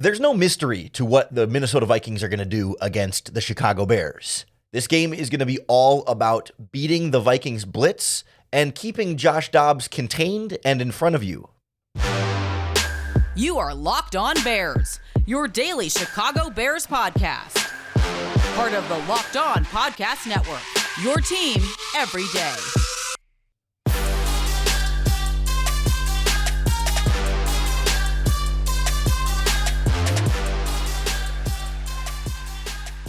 There's no mystery to what the Minnesota Vikings are going to do against the Chicago Bears. This game is going to be all about beating the Vikings blitz and keeping Josh Dobbs contained and in front of you. You are Locked On Bears, your daily Chicago Bears podcast. Part of the Locked On Podcast Network, your team every day.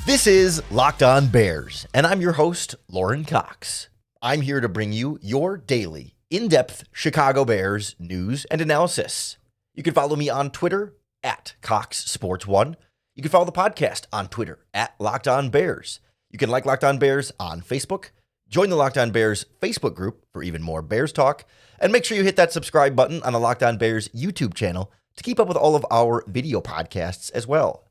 This is Locked On Bears, and I'm your host, Lauren Cox. I'm here to bring you your daily, in-depth Chicago Bears news and analysis. You can follow me on Twitter at CoxSports1. You can follow the podcast on Twitter at Locked On Bears. You can like Locked On Bears on Facebook, join the Locked On Bears Facebook group for even more Bears talk, and make sure you hit that subscribe button on the Locked On Bears YouTube channel to keep up with all of our video podcasts as well.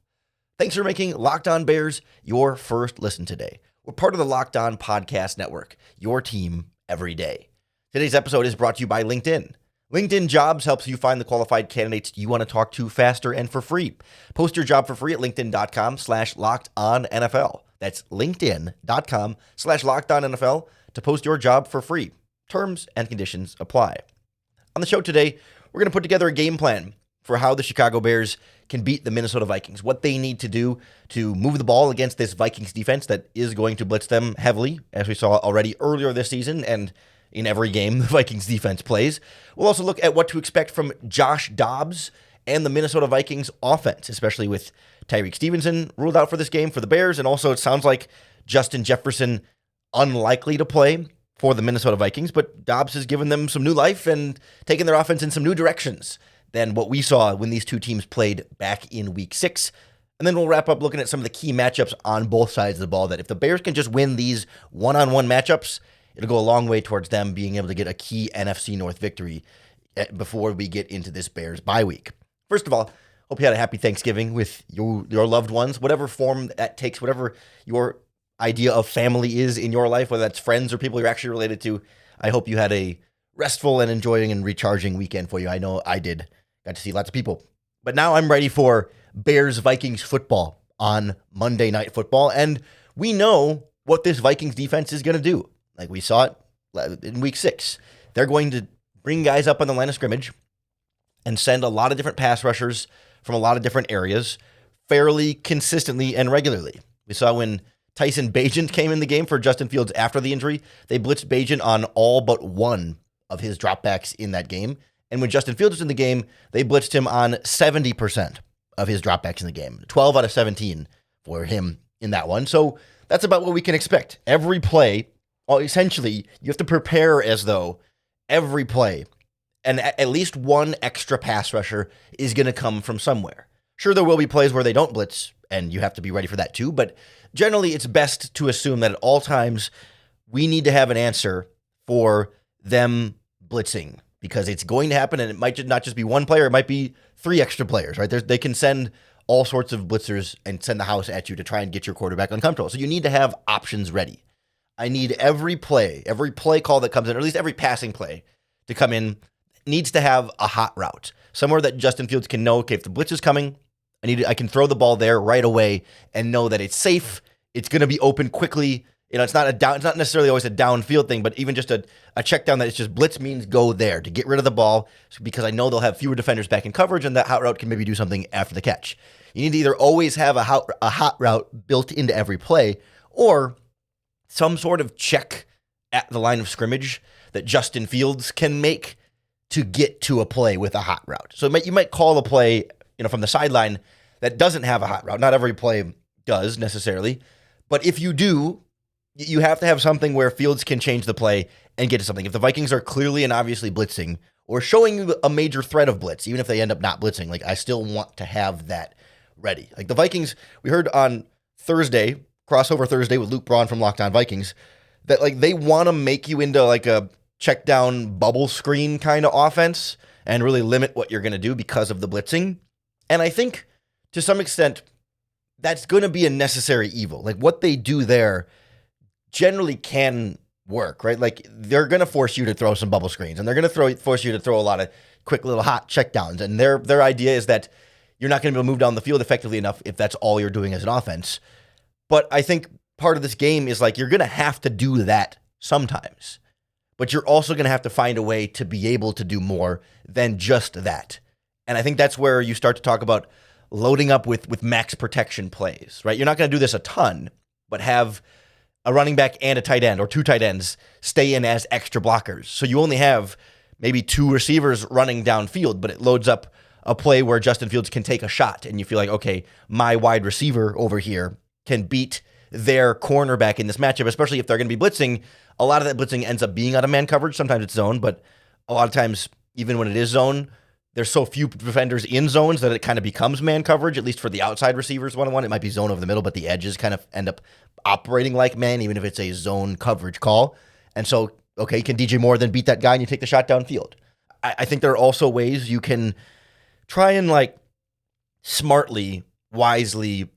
Thanks for making Locked On Bears your first listen today. We're part of the Locked On Podcast Network, your team every day. Today's episode is brought to you by LinkedIn. LinkedIn Jobs helps you find the qualified candidates you want to talk to faster and for free. Post your job for free at linkedin.com/LockedOnNFL. That's linkedin.com/LockedOnNFL to post your job for free. Terms and conditions apply. On the show today, we're going to put together a game plan for how the Chicago Bears can beat the Minnesota Vikings, what they need to do to move the ball against this Vikings defense that is going to blitz them heavily, as we saw already earlier this season and in every game the Vikings defense plays. We'll also look at what to expect from Josh Dobbs and the Minnesota Vikings offense, especially with Tyreek Stevenson ruled out for this game for the Bears, and also it sounds like Justin Jefferson unlikely to play for the Minnesota Vikings, but Dobbs has given them some new life and taken their offense in some new directions than what we saw when these two teams played back in Week 6. And then we'll wrap up looking at some of the key matchups on both sides of the ball that if the Bears can just win these one-on-one matchups, it'll go a long way towards them being able to get a key NFC North victory before we get into this Bears bye week. First of all, hope you had a happy Thanksgiving with your loved ones, whatever form that takes, whatever your idea of family is in your life, whether that's friends or people you're actually related to. I hope you had a restful and enjoying and recharging weekend for you. I know I did. Got to see lots of people. But now I'm ready for Bears-Vikings football on Monday Night Football. And we know what this Vikings defense is going to do. Like we saw it in Week 6. They're going to bring guys up on the line of scrimmage and send a lot of different pass rushers from a lot of different areas fairly consistently and regularly. We saw when Tyson Bagent came in the game for Justin Fields after the injury, they blitzed Bagent on all but one of his dropbacks in that game. And when Justin Fields was in the game, they blitzed him on 70% of his dropbacks in the game. 12 out of 17 for him in that one. So that's about what we can expect. Every play, well, essentially, you have to prepare as though every play and at least one extra pass rusher is going to come from somewhere. Sure, there will be plays where they don't blitz, and you have to be ready for that too. But generally, it's best to assume that at all times, we need to have an answer for them blitzing, because it's going to happen, and it might not just be one player, it might be 3 extra players, right? They can send all sorts of blitzers and send the house at you to try and get your quarterback uncomfortable. So you need to have options ready. I need every play call that comes in, or at least every passing play to come in, needs to have a hot route. Somewhere that Justin Fields can know, okay, if the blitz is coming, I can throw the ball there right away and know that it's safe, it's going to be open quickly. It's not necessarily always a downfield thing, but even just a check down that it's just blitz means go there to get rid of the ball, because I know they'll have fewer defenders back in coverage, and that hot route can maybe do something after the catch. You need to either always have a hot route built into every play, or some sort of check at the line of scrimmage that Justin Fields can make to get to a play with a hot route. So you might call a play, from the sideline that doesn't have a hot route. Not every play does necessarily, but if you do, you have to have something where Fields can change the play and get to something. If the Vikings are clearly and obviously blitzing or showing you a major threat of blitz, even if they end up not blitzing, I still want to have that ready. The Vikings, we heard on Thursday, crossover Thursday with Luke Braun from Locked On Vikings, that they want to make you into a check down bubble screen kind of offense and really limit what you're going to do because of the blitzing. And I think to some extent that's going to be a necessary evil. What they do there generally can work, right? They're going to force you to throw some bubble screens, and they're going to force you to throw a lot of quick little hot checkdowns. And their idea is that you're not going to be able to move down the field effectively enough if that's all you're doing as an offense. But I think part of this game is like you're going to have to do that sometimes. But you're also going to have to find a way to be able to do more than just that. And I think that's where you start to talk about loading up with max protection plays, right? You're not going to do this a ton, but have a running back and a tight end or two tight ends stay in as extra blockers. So you only have maybe two receivers running downfield, but it loads up a play where Justin Fields can take a shot and you feel like, okay, my wide receiver over here can beat their cornerback in this matchup, especially if they're going to be blitzing. A lot of that blitzing ends up being out of man coverage. Sometimes it's zone, but a lot of times, even when it is zone, there's so few defenders in zones that it kind of becomes man coverage, at least for the outside receivers one-on-one. It might be zone over the middle, but the edges kind of end up operating like man, even if it's a zone coverage call. And so, okay, can DJ Moore then beat that guy and you take the shot downfield? I think there are also ways you can try and like smartly, wisely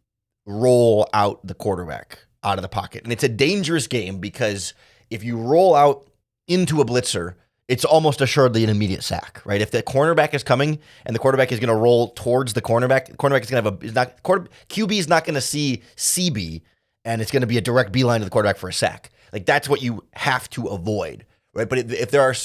roll out the quarterback out of the pocket. And it's a dangerous game because if you roll out into a blitzer, it's almost assuredly an immediate sack, right? If the cornerback is coming and the quarterback is going to roll towards the cornerback is going to have QB is not going to see CB, and it's going to be a direct beeline to the quarterback for a sack. Like that's what you have to avoid, right? But if there are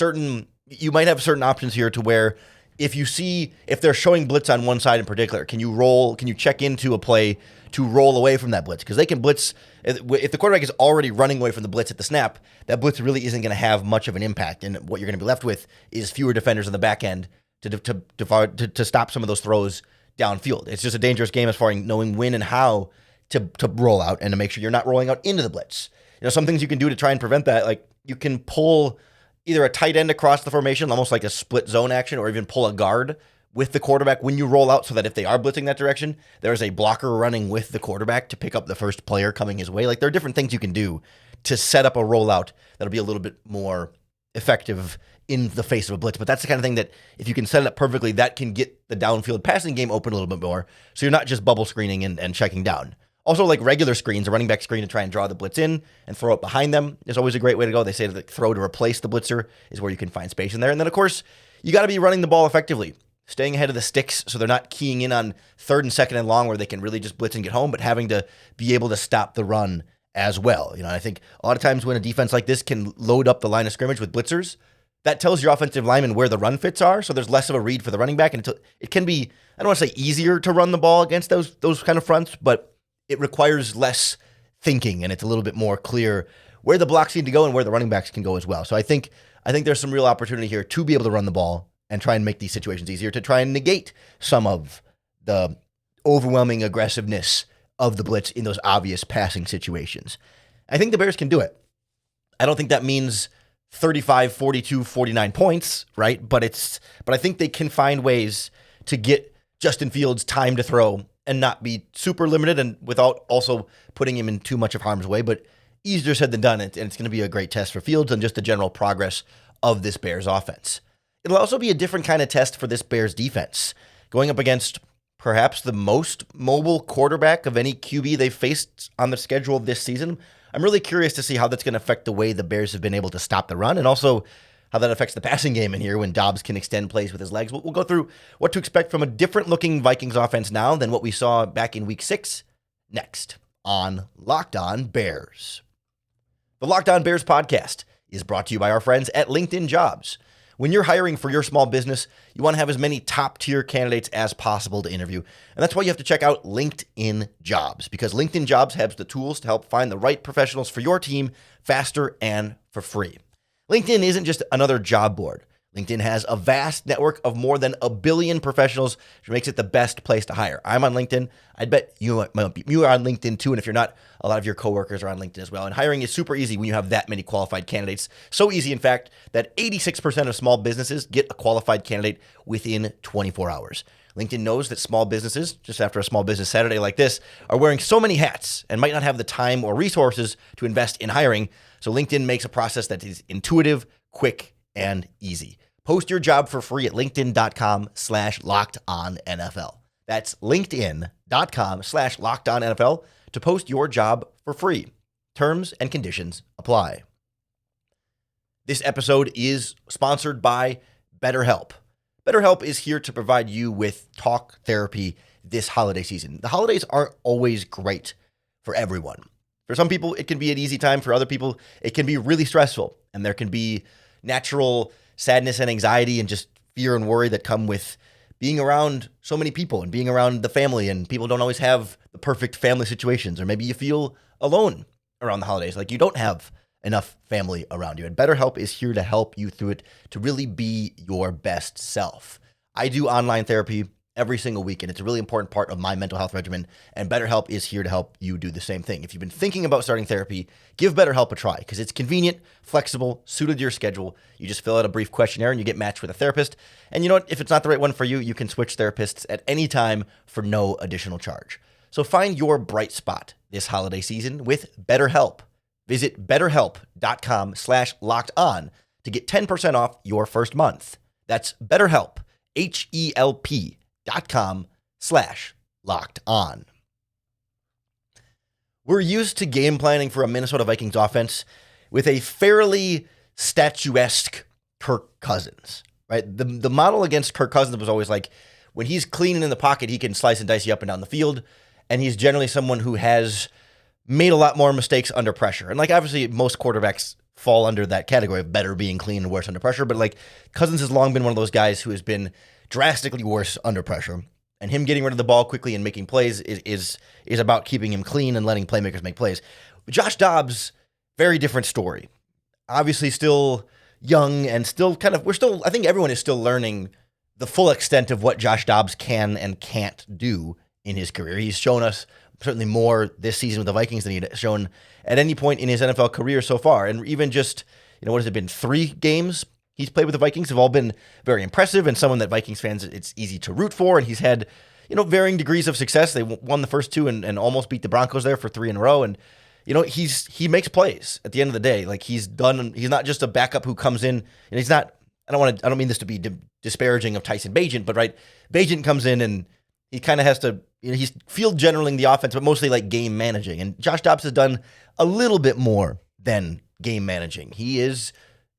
you might have certain options here to where if they're showing blitz on one side in particular, can you check into a play to roll away from that blitz? Because they can blitz. If the quarterback is already running away from the blitz at the snap, that blitz really isn't going to have much of an impact. And what you're going to be left with is fewer defenders on the back end to stop some of those throws downfield. It's just a dangerous game as far as knowing when and how to roll out and to make sure you're not rolling out into the blitz. Some things you can do to try and prevent that, like you can pull either a tight end across the formation, almost like a split zone action, or even pull a guard with the quarterback when you roll out so that if they are blitzing that direction, there's a blocker running with the quarterback to pick up the first player coming his way. Like there are different things you can do to set up a rollout that'll be a little bit more effective in the face of a blitz. But that's the kind of thing that if you can set it up perfectly, that can get the downfield passing game open a little bit more. So you're not just bubble screening and checking down. Also, like regular screens, a running back screen to try and draw the blitz in and throw it behind them is always a great way to go. They say that throw to replace the blitzer is where you can find space in there. And then, of course, you got to be running the ball effectively, staying ahead of the sticks so they're not keying in on 3rd and 2nd and long where they can really just blitz and get home, but having to be able to stop the run as well. I think a lot of times when a defense like this can load up the line of scrimmage with blitzers, that tells your offensive lineman where the run fits are, so there's less of a read for the running back. And it can be, I don't want to say easier to run the ball against those kind of fronts, but it requires less thinking, and it's a little bit more clear where the blocks need to go and where the running backs can go as well. So I think there's some real opportunity here to be able to run the ball and try and make these situations easier, to try and negate some of the overwhelming aggressiveness of the blitz in those obvious passing situations. I think the Bears can do it. I don't think that means 35, 42, 49 points, right? But I think they can find ways to get Justin Fields time to throw and not be super limited and without also putting him in too much of harm's way. But easier said than done, and it's going to be a great test for Fields and just the general progress of this Bears offense. It'll also be a different kind of test for this Bears defense, going up against perhaps the most mobile quarterback of any QB they've faced on the schedule this season. I'm really curious to see how that's going to affect the way the Bears have been able to stop the run, and also how that affects the passing game in here when Dobbs can extend plays with his legs. We'll go through what to expect from a different-looking Vikings offense now than what we saw back in Week 6 next on Locked On Bears. The Locked On Bears podcast is brought to you by our friends at LinkedIn Jobs. When you're hiring for your small business, you want to have as many top-tier candidates as possible to interview. And that's why you have to check out LinkedIn Jobs, because LinkedIn Jobs has the tools to help find the right professionals for your team faster and for free. LinkedIn isn't just another job board. LinkedIn has a vast network of more than 1 billion professionals, which makes it the best place to hire. I'm on LinkedIn. I bet you are on LinkedIn too. And if you're not, a lot of your coworkers are on LinkedIn as well. And hiring is super easy when you have that many qualified candidates. So easy, in fact, that 86% of small businesses get a qualified candidate within 24 hours. LinkedIn knows that small businesses, just after a small business Saturday like this, are wearing so many hats and might not have the time or resources to invest in hiring. So LinkedIn makes a process that is intuitive, quick, and easy. Post your job for free at linkedin.com/lockedonnfl. That's linkedin.com/lockedonnfl to post your job for free. Terms and conditions apply. This episode is sponsored by BetterHelp. BetterHelp is here to provide you with talk therapy this holiday season. The holidays aren't always great for everyone. For some people, it can be an easy time. For other people, it can be really stressful. And there can be natural sadness and anxiety and just fear and worry that come with being around so many people and being around the family. And people don't always have the perfect family situations. Or maybe you feel alone around the holidays, like you don't have enough family around you. And BetterHelp is here to help you through it, to really be your best self. I do online therapy every single week, and it's a really important part of my mental health regimen, and BetterHelp is here to help you do the same thing. If you've been thinking about starting therapy, give BetterHelp a try, because it's convenient, flexible, suited to your schedule. You just fill out a brief questionnaire, and you get matched with a therapist. And you know what? If it's not the right one for you, you can switch therapists at any time for no additional charge. So find your bright spot this holiday season with BetterHelp. Visit BetterHelp.com/lockedon to get 10% off your first month. That's BetterHelp, HELP.com/lockedon. We're used to game planning for a Minnesota Vikings offense with a fairly statuesque Kirk Cousins, right? The model against Kirk Cousins was always like, when he's clean and in the pocket, he can slice and dice you up and down the field. And he's generally someone who has made a lot more mistakes under pressure. And like, obviously, most quarterbacks fall under that category of better being clean and worse under pressure. But like, Cousins has long been one of those guys who has been drastically worse under pressure. And him getting rid of the ball quickly and making plays is about keeping him clean and letting playmakers make plays. Josh Dobbs, very different story. Obviously still young and still I think everyone is still learning the full extent of what Josh Dobbs can and can't do in his career. He's shown us certainly more this season with the Vikings than he'd shown at any point in his NFL career so far. And even just, what has it been, 3 games he's played with the Vikings have all been very impressive, and someone that Vikings fans, it's easy to root for. And he's had, varying degrees of success. They won the first 2 and almost beat the Broncos there for 3 in a row. And, he makes plays at the end of the day. Like, he's not just a backup who comes in, and he's not, I don't mean this to be disparaging of Tyson Bagent, but right, Bagent comes in and he kind of has to, he's field generaling the offense, but mostly like game managing. And Josh Dobbs has done a little bit more than game managing. He is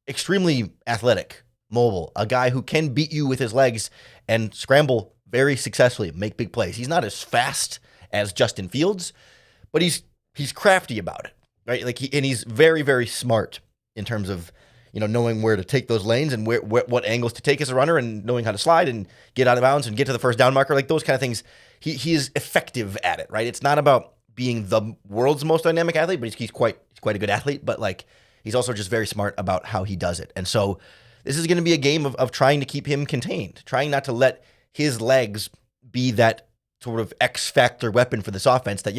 extremely athletic, mobile, a guy who can beat you with his legs and scramble very successfully, make big plays. He's not as fast as Justin Fields, but he's crafty about it, right? Like, he's very, very smart in terms of, knowing where to take those lanes and what angles to take as a runner, and knowing how to slide and get out of bounds and get to the first down marker, like those kind of things. He is effective at it, right? It's not about being the world's most dynamic athlete, but he's quite a good athlete. But like, he's also just very smart about how he does it. And so this is going to be a game of trying to keep him contained, trying not to let his legs be that sort of X factor weapon for this offense. That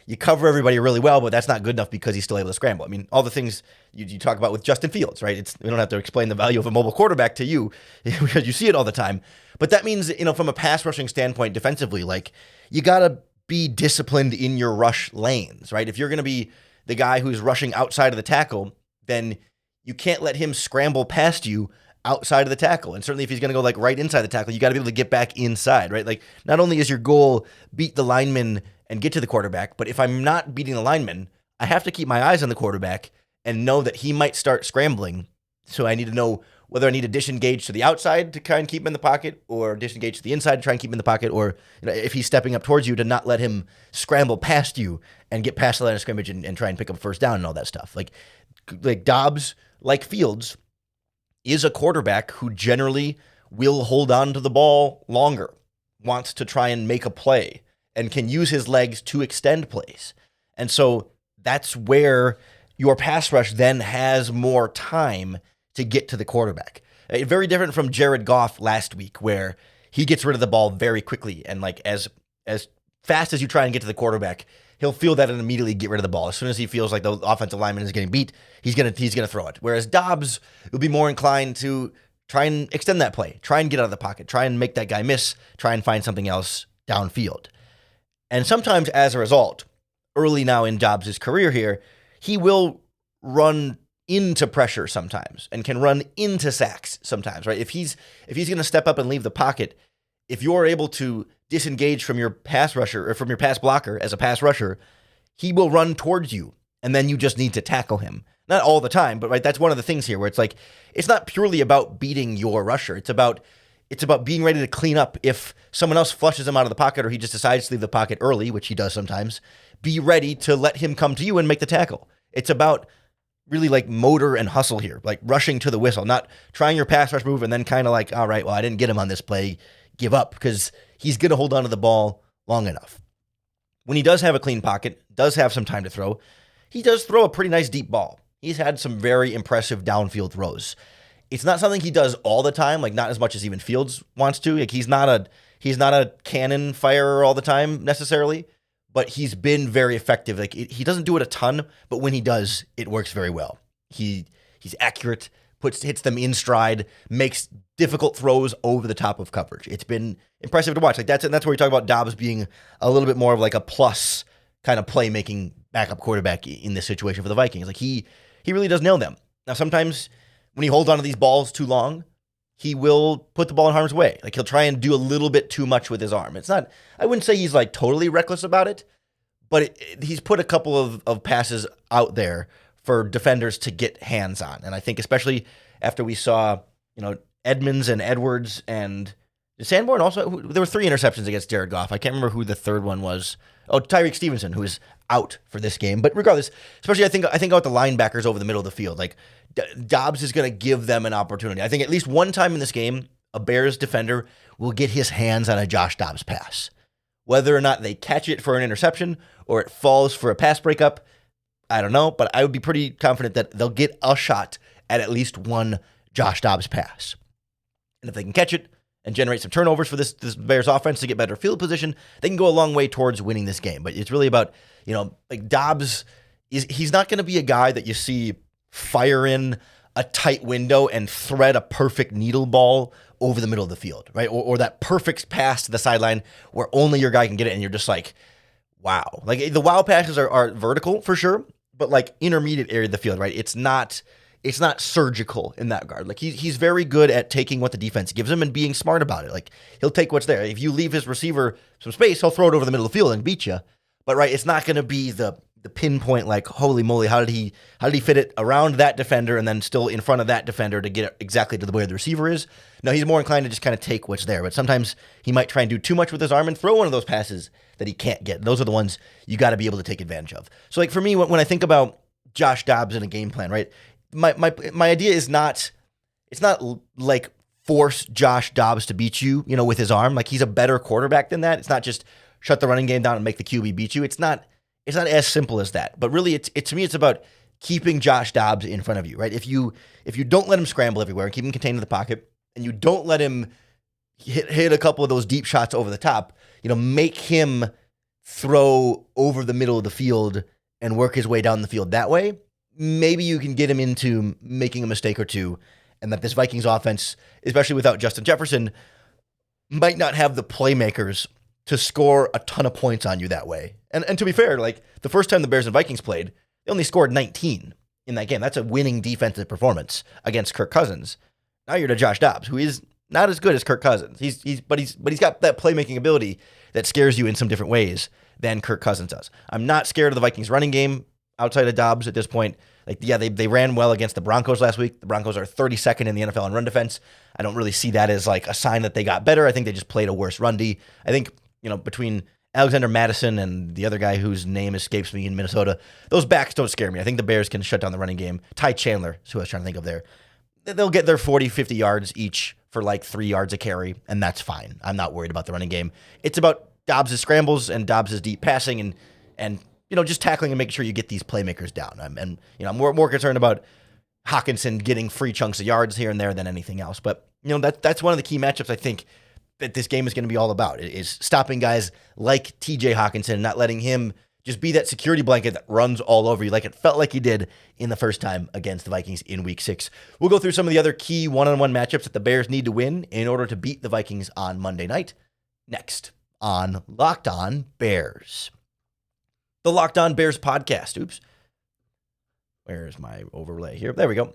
you cover everybody really well, but that's not good enough because he's still able to scramble. I mean, all the things you talk about with Justin Fields, right? We don't have to explain the value of a mobile quarterback to you because you see it all the time. But that means, from a pass rushing standpoint defensively, like, you got to be disciplined in your rush lanes, right? If you're going to be the guy who's rushing outside of the tackle, then you can't let him scramble past you outside of the tackle. And certainly if he's going to go like right inside the tackle, you got to be able to get back inside, right? Like, not only is your goal beat the lineman and get to the quarterback, but if I'm not beating the lineman, I have to keep my eyes on the quarterback and know that he might start scrambling. So I need to know whether I need to disengage to the outside to try and keep him in the pocket, or disengage to the inside to try and keep him in the pocket, or if he's stepping up towards you, to not let him scramble past you and get past the line of scrimmage and try and pick up first down and all that stuff. Like Dobbs, like Fields, is a quarterback who generally will hold on to the ball longer, wants to try and make a play, and can use his legs to extend plays. And so that's where your pass rush then has more time to get to the quarterback. Very different from Jared Goff last week, where he gets rid of the ball very quickly. And like, as fast as you try and get to the quarterback, he'll feel that and immediately get rid of the ball. As soon as he feels like the offensive lineman is getting beat, he's gonna throw it. Whereas Dobbs will be more inclined to try and extend that play, try and get out of the pocket, try and make that guy miss, try and find something else downfield. And sometimes as a result, early now in Dobbs' career here, he will run into pressure sometimes and can run into sacks sometimes, right? If he's going to step up and leave the pocket, if you're able to disengage from your pass rusher or from your pass blocker as a pass rusher, he will run towards you, and then you just need to tackle him. Not all the time, but right, that's one of the things here where it's like, it's not purely about beating your rusher. It's about It's about being ready to clean up if someone else flushes him out of the pocket or he just decides to leave the pocket early, which he does sometimes. Be ready to let him come to you and make the tackle. It's about really like motor and hustle here, like rushing to the whistle, not trying your pass rush move and then kind of like, all right, well, I didn't get him on this play, give up, because he's going to hold on to the ball long enough. When he does have a clean pocket, does have some time to throw, he does throw a pretty nice deep ball. He's had some very impressive downfield throws. It's not something he does all the time, like not as much as even Fields wants to. Like he's not a cannon firer all the time necessarily, but he's been very effective. Like he doesn't do it a ton, but when he does, it works very well. He's accurate, hits them in stride, makes difficult throws over the top of coverage. It's been impressive to watch. Like that's where you talk about Dobbs being a little bit more of like a plus kind of playmaking backup quarterback in this situation for the Vikings. Like he really does nail them. Now sometimes when he holds onto these balls too long, he will put the ball in harm's way. Like he'll try and do a little bit too much with his arm. It's not, I wouldn't say he's like totally reckless about it, but he's put a couple of passes out there for defenders to get hands on. And I think especially after we saw, Edmonds and Edwards and Sanborn also, there were 3 interceptions against Jared Goff. I can't remember who the third one was. Oh, Tyreek Stevenson, who is out for this game. But regardless, especially I think about the linebackers over the middle of the field. Like Dobbs is going to give them an opportunity. I think at least one time in this game, a Bears defender will get his hands on a Josh Dobbs pass. Whether or not they catch it for an interception or it falls for a pass breakup, I don't know. But I would be pretty confident that they'll get a shot at least one Josh Dobbs pass. And if they can catch it and generate some turnovers for this Bears offense to get better field position, they can go a long way towards winning this game. But it's really about, like Dobbs, he's not going to be a guy that you see fire in a tight window and thread a perfect needle ball over the middle of the field, right? Or that perfect pass to the sideline where only your guy can get it and you're just like, wow. Like the wow passes are vertical for sure, but like intermediate area of the field, right? It's not surgical in that regard. Like he's very good at taking what the defense gives him and being smart about it. Like he'll take what's there. If you leave his receiver some space, he'll throw it over the middle of the field and beat you. But right, it's not going to be the pinpoint like, holy moly, how did he fit it around that defender and then still in front of that defender to get it exactly to the way the receiver is? No, he's more inclined to just kind of take what's there. But sometimes he might try and do too much with his arm and throw one of those passes that he can't get. Those are the ones you got to be able to take advantage of. So like for me, when I think about Josh Dobbs in a game plan, right? My idea is not, it's not like force Josh Dobbs to beat you, with his arm. Like he's a better quarterback than that. It's not just shut the running game down and make the QB beat you. It's not as simple as that. But really, to me, it's about keeping Josh Dobbs in front of you, right? If you don't let him scramble everywhere and keep him contained in the pocket, and you don't let him hit a couple of those deep shots over the top, make him throw over the middle of the field and work his way down the field that way, maybe you can get him into making a mistake or two, and that this Vikings offense, especially without Justin Jefferson, might not have the playmakers to score a ton of points on you that way. And to be fair, like the first time the Bears and Vikings played, they only scored 19 in that game. That's a winning defensive performance against Kirk Cousins. Now you're to Josh Dobbs, who is not as good as Kirk Cousins. He's got that playmaking ability that scares you in some different ways than Kirk Cousins does. I'm not scared of the Vikings running game outside of Dobbs at this point. Like, yeah, they ran well against the Broncos last week. The Broncos are 32nd in the NFL in run defense. I don't really see that as like a sign that they got better. I think they just played a worse run D. I think, between Alexander Madison and the other guy whose name escapes me in Minnesota, those backs don't scare me. I think the Bears can shut down the running game. Ty Chandler is who I was trying to think of there. They'll get their 40, 50 yards each for like 3 yards a carry, and that's fine. I'm not worried about the running game. It's about Dobbs' scrambles and Dobbs' deep passing and just tackling and making sure you get these playmakers down. I'm more concerned about Hockenson getting free chunks of yards here and there than anything else. But, that's one of the key matchups I think that this game is going to be all about, is stopping guys like TJ Hockenson, not letting him just be that security blanket that runs all over you like it felt like he did in the first time against the Vikings in Week 6. We'll go through some of the other key one-on-one matchups that the Bears need to win in order to beat the Vikings on Monday night. Next on Locked On Bears. The Locked On Bears podcast. Oops. Where's my overlay here? There we go.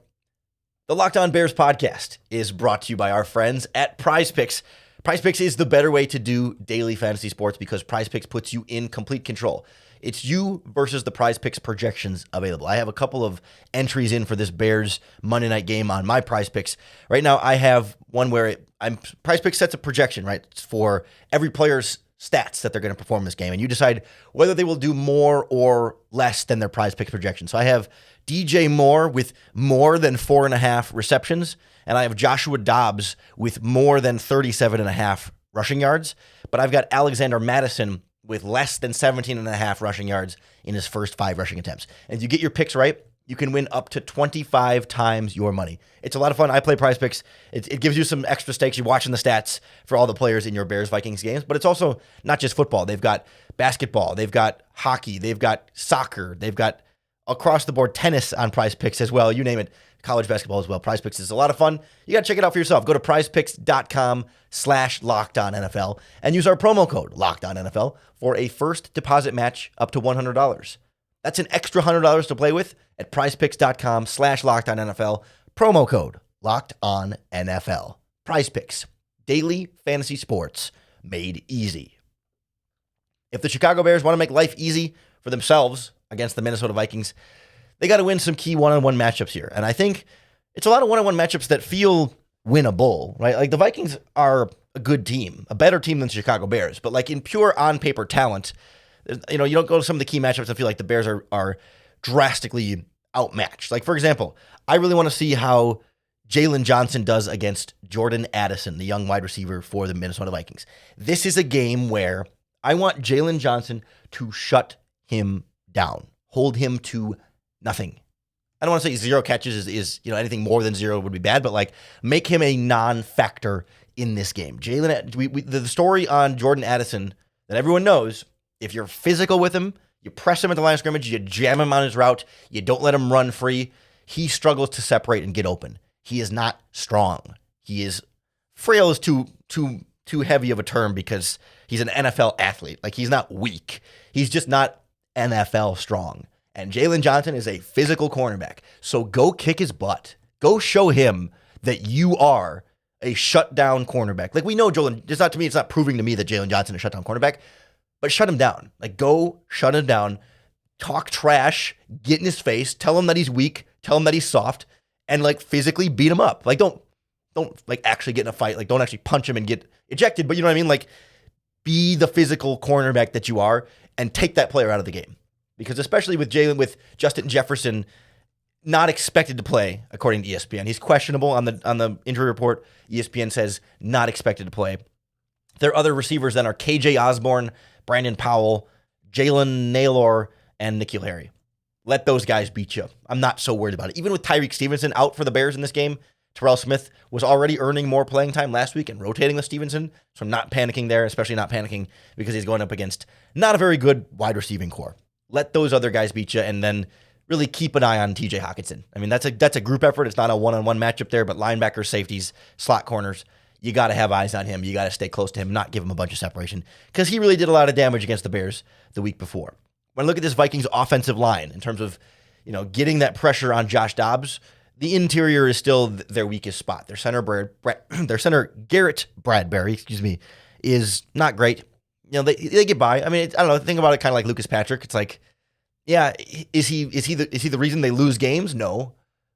The Locked On Bears podcast is brought to you by our friends at PrizePicks. PrizePicks is the better way to do daily fantasy sports because PrizePicks puts you in complete control. It's you versus the PrizePicks projections available. I have a couple of entries in for this Bears Monday night game on my PrizePicks. Right now, I have one where PrizePicks sets a projection, right, for every player's stats that they're going to perform this game, and you decide whether they will do more or less than their PrizePicks projection. So I have DJ Moore with more than 4.5 receptions, and I have Joshua Dobbs with more than 37.5 rushing yards, but I've got Alexander Madison with less than 17.5 rushing yards in his first 5 rushing attempts. And if you get your picks right, you can win up to 25 times your money. It's a lot of fun. I play PrizePicks. It gives you some extra stakes. You're watching the stats for all the players in your Bears-Vikings games, but it's also not just football. They've got basketball. They've got hockey. They've got soccer. They've got across-the-board tennis on PrizePicks as well. You name it. College basketball as well. PrizePicks is a lot of fun. You got to check it out for yourself. Go to prizepicks.com/LockedOnNFL and use our promo code LockedOnNFL for a first deposit match up to $100. That's an extra $100 to play with at prizepicks.com/LockedOnNFL. Promo code LockedOnNFL. PrizePicks. Daily fantasy sports made easy. If the Chicago Bears want to make life easy for themselves against the Minnesota Vikings, they got to win some key one-on-one matchups here. And I think it's a lot of one-on-one matchups that feel winnable, right? Like the Vikings are a good team, a better team than Chicago Bears. But like in pure on-paper talent, you don't go to some of the key matchups and feel like the Bears are drastically outmatched. Like, for example, I really want to see how Jalen Johnson does against Jordan Addison, the young wide receiver for the Minnesota Vikings. This is a game where I want Jalen Johnson to shut him down, hold him to nothing. I don't want to say 0 catches is anything more than 0 would be bad, but like make him a non-factor in this game. The story on Jordan Addison that everyone knows, if you're physical with him, you press him at the line of scrimmage, you jam him on his route, you don't let him run free, he struggles to separate and get open. He is not strong. He is frail is too heavy of a term because he's an NFL athlete. Like he's not weak. He's just not NFL strong. And Jalen Johnson is a physical cornerback. So go kick his butt. Go show him that you are a shutdown cornerback. Like we know it's not proving to me that Jalen Johnson is a shutdown cornerback, but shut him down. Like go shut him down, talk trash, get in his face, tell him that he's weak, tell him that he's soft, and like physically beat him up. Like don't like actually get in a fight. Like don't actually punch him and get ejected, but you know what I mean? Like be the physical cornerback that you are and take that player out of the game. Because especially with Justin Jefferson not expected to play, according to ESPN. He's questionable on the injury report. ESPN says not expected to play. There are other receivers that are KJ Osborne, Brandon Powell, Jalen Nailor, and N'Keal Harry. Let those guys beat you. I'm not so worried about it. Even with Tyreek Stevenson out for the Bears in this game, Terrell Smith was already earning more playing time last week and rotating with Stevenson. So I'm not panicking there, especially not panicking because he's going up against not a very good wide receiving core. Let those other guys beat you, and then really keep an eye on TJ Hockenson. I mean, that's a group effort. It's not a one-on-one matchup there, but linebackers, safeties, slot corners, you got to have eyes on him. You got to stay close to him, not give him a bunch of separation, because he really did a lot of damage against the Bears the week before. When I look at this Vikings offensive line in terms of getting that pressure on Josh Dobbs, the interior is still their weakest spot. Their center Garrett Bradbury, is not great. They get by. I mean, I don't know. Think about it kind of like Lucas Patrick. It's like, yeah, is he the reason they lose games? No.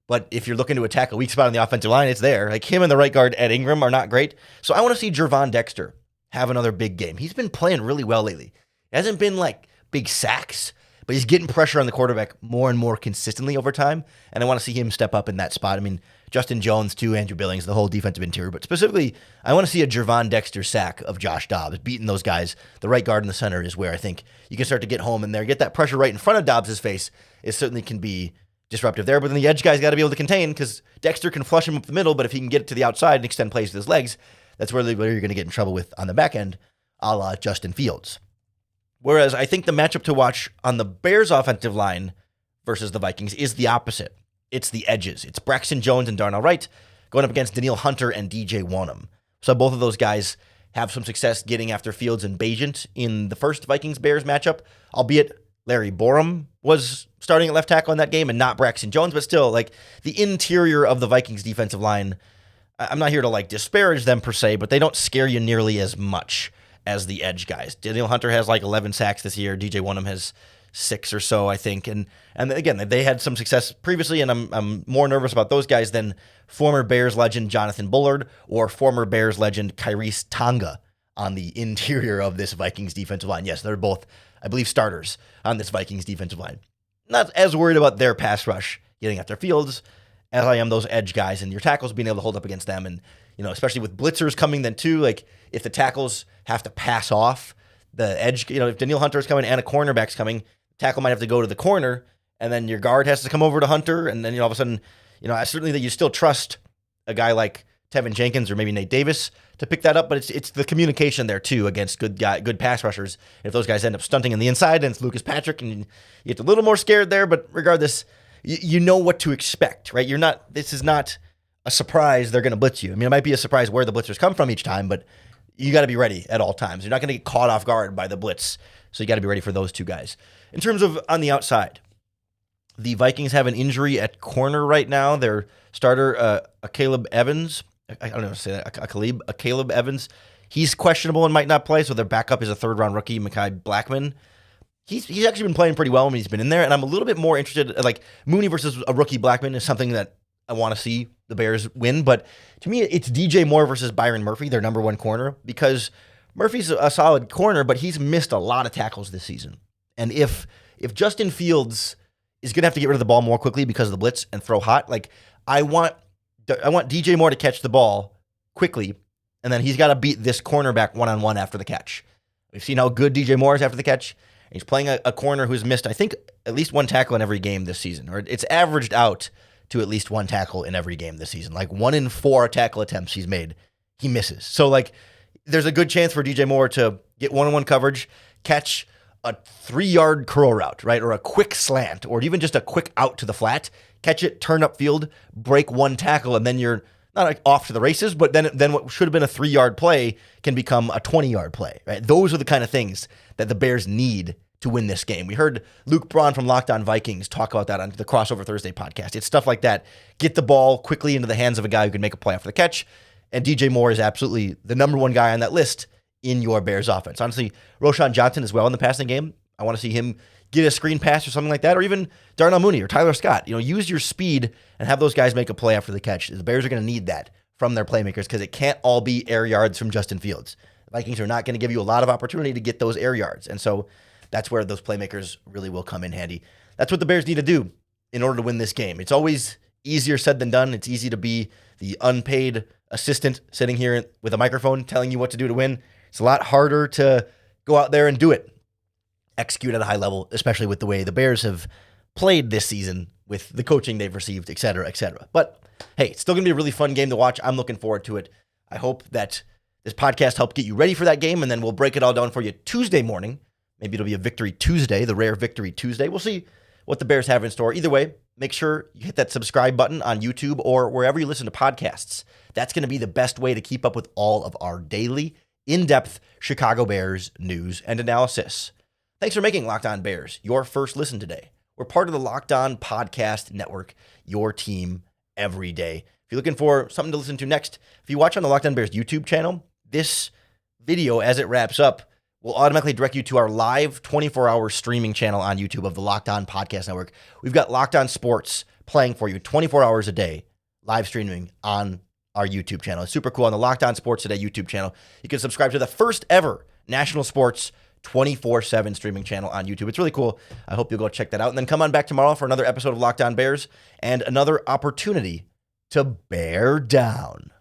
But if you're looking to attack a weak spot on the offensive line, it's there. Like him and the right guard, Ed Ingram, are not great. So I want to see Gervon Dexter have another big game. He's been playing really well lately. It hasn't been like big sacks, but he's getting pressure on the quarterback more and more consistently over time. And I want to see him step up in that spot. I mean, Justin Jones too, Andrew Billings, the whole defensive interior. But specifically, I want to see a Gervon Dexter sack of Josh Dobbs, beating those guys. The right guard in the center is where I think you can start to get home in there. Get that pressure right in front of Dobbs' face. It certainly can be disruptive there. But then the edge guy's got to be able to contain, because Dexter can flush him up the middle, but if he can get it to the outside and extend plays with his legs, that's where you're going to get in trouble with on the back end, a la Justin Fields. Whereas I think the matchup to watch on the Bears offensive line versus the Vikings is the opposite. It's the edges. It's Braxton Jones and Darnell Wright going up against Danielle Hunter and DJ Wonnum. So both of those guys have some success getting after Fields and Bagent in the first Vikings-Bears matchup, albeit Larry Borum was starting at left tackle in that game and not Braxton Jones, but still, like the interior of the Vikings defensive line, I'm not here to like disparage them per se, but they don't scare you nearly as much as the edge guys. Danielle Hunter has like 11 sacks this year. DJ Wonnum has 6 or so, I think. And again, they had some success previously, and I'm more nervous about those guys than former Bears legend Jonathan Bullard or former Bears legend Kyrese Tonga on the interior of this Vikings defensive line. Yes, they're both, I believe, starters on this Vikings defensive line. Not as worried about their pass rush getting at their fields as I am those edge guys and your tackles being able to hold up against them. And, especially with blitzers coming then too, like if the tackles have to pass off the edge, if Danielle Hunter is coming and a cornerback's coming, tackle might have to go to the corner, and then your guard has to come over to Hunter, and then all of a sudden, certainly that you still trust a guy like Tevin Jenkins or maybe Nate Davis to pick that up, but it's the communication there too against good pass rushers. If those guys end up stunting on the inside, and it's Lucas Patrick, and you get a little more scared there, but regardless, you know what to expect, right? This is not a surprise they're going to blitz you. I mean, it might be a surprise where the blitzers come from each time, but you got to be ready at all times. You're not going to get caught off guard by the blitz, so you got to be ready for those two guys. In terms of on the outside, the Vikings have an injury at corner right now. Their starter, Caleb Evans, I don't know how to say that, Caleb Evans, he's questionable and might not play, so their backup is a third-round rookie, Mekhi Blackman. He's actually been playing pretty well when he's been in there, and I'm a little bit more interested, like Mooney versus a rookie Blackman is something that I want to see the Bears win, but to me, it's DJ Moore versus Byron Murphy, their number one corner, because Murphy's a solid corner, but he's missed a lot of tackles this season. And if Justin Fields is going to have to get rid of the ball more quickly because of the blitz and throw hot, like I want DJ Moore to catch the ball quickly, and then he's got to beat this cornerback one-on-one after the catch. We've seen how good DJ Moore is after the catch. He's playing a corner who's missed, I think, at least one tackle in every game this season, or it's averaged out to at least one tackle in every game this season. Like 1 in 4 tackle attempts he's made, he misses. So like there's a good chance for DJ Moore to get one-on-one coverage, catch a 3-yard curl route, right? Or a quick slant, or even just a quick out to the flat, catch it, turn upfield, break one tackle, and then you're not like off to the races, but then what should have been a 3-yard play can become a 20-yard play, right? Those are the kind of things that the Bears need to win this game. We heard Luke Braun from Locked On Vikings talk about that on the Crossover Thursday podcast. It's stuff like that. Get the ball quickly into the hands of a guy who can make a play after the catch, and DJ Moore is absolutely the number one guy on that list in your Bears offense. Honestly, Roshan Johnson as well in the passing game. I want to see him get a screen pass or something like that, or even Darnell Mooney or Tyler Scott. Use your speed and have those guys make a play after the catch. The Bears are going to need that from their playmakers because it can't all be air yards from Justin Fields. The Vikings are not going to give you a lot of opportunity to get those air yards, and so that's where those playmakers really will come in handy. That's what the Bears need to do in order to win this game. It's always easier said than done. It's easy to be the unpaid assistant sitting here with a microphone telling you what to do to win. It's a lot harder to go out there and do it, execute at a high level, especially with the way the Bears have played this season with the coaching they've received, et cetera, et cetera. But hey, it's still going to be a really fun game to watch. I'm looking forward to it. I hope that this podcast helped get you ready for that game, and then we'll break it all down for you Tuesday morning. Maybe it'll be a Victory Tuesday, the rare Victory Tuesday. We'll see what the Bears have in store. Either way, make sure you hit that subscribe button on YouTube or wherever you listen to podcasts. That's going to be the best way to keep up with all of our daily, in-depth Chicago Bears news and analysis. Thanks for making Locked On Bears your first listen today. We're part of the Locked On Podcast Network, your team every day. If you're looking for something to listen to next, if you watch on the Locked On Bears YouTube channel, this video, as it wraps up, will automatically direct you to our live 24-hour streaming channel on YouTube of the Locked On Podcast Network. We've got Locked On Sports playing for you 24 hours a day, live streaming on our YouTube channel. It's super cool. On the Locked On Sports Today YouTube channel, you can subscribe to the first ever national sports 24/7 streaming channel on YouTube. It's really cool. I hope you'll go check that out. And then come on back tomorrow for another episode of Locked On Bears and another opportunity to bear down.